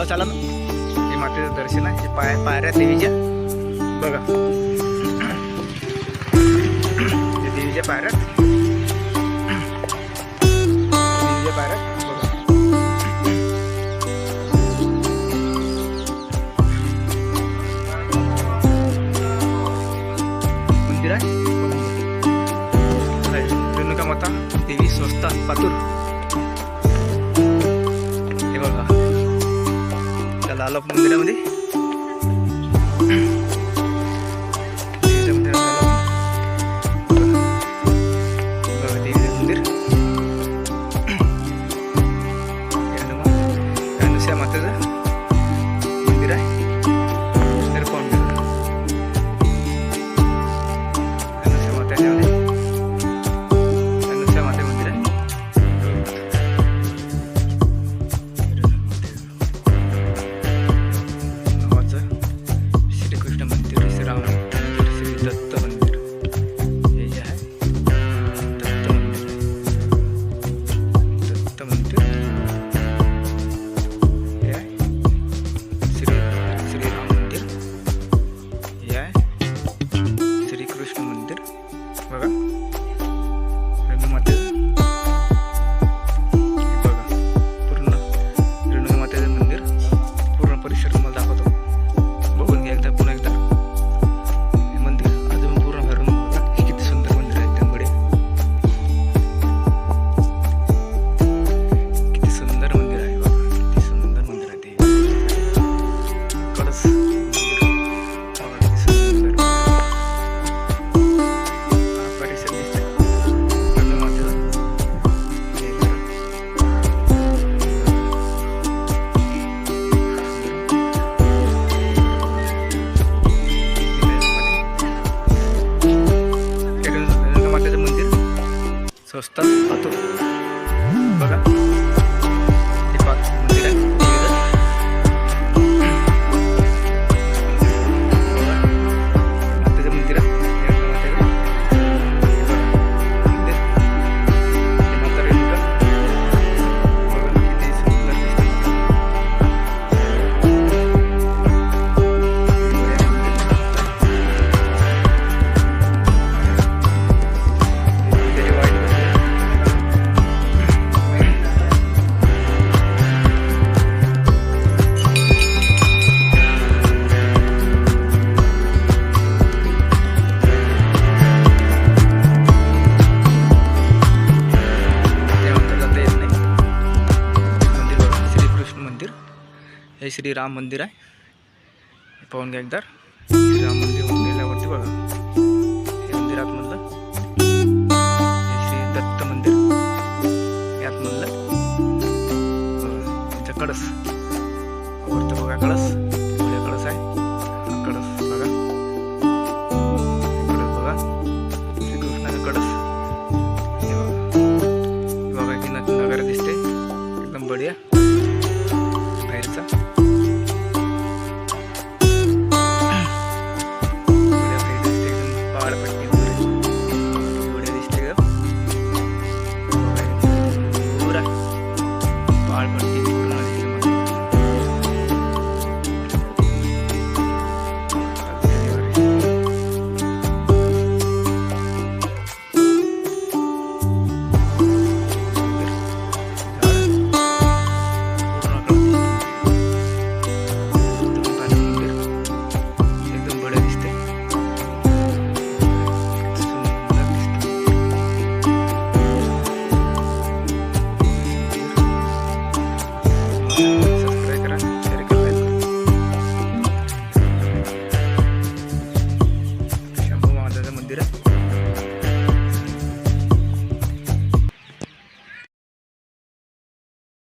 हो चला ना. हे मातेचं दर्शन आहे. हे पायऱ्या देवीच्या बघा. हे देवीच्या पायऱ्या बघा. मंदिर आहे. रेणुका माता देवी संस्थान पातूर. हे बघा त्याला आलो मंदिरामध्ये. स्वस्तात पातूर बघा. हे मंदिर आहे. मातेचं मंदिर आहे. माता रेणुका बघा किती सुंदर दिसते. हे श्रीराम मंदिर आहे. पाहून घ्या एकदा. श्रीराम मंदिर गेल्यावरती बघा हे मंदिरात म्हणलं. हे श्री दत्त मंदिर यात म्हणलं. याचा कळस वरती बघा. कळस कळस आहे. कळस बघा. कळस बघा. श्रीकृष्णाचा कळस. हे बघा. बघा की नगारा दिसते एकदम बढिया बाहेरचा.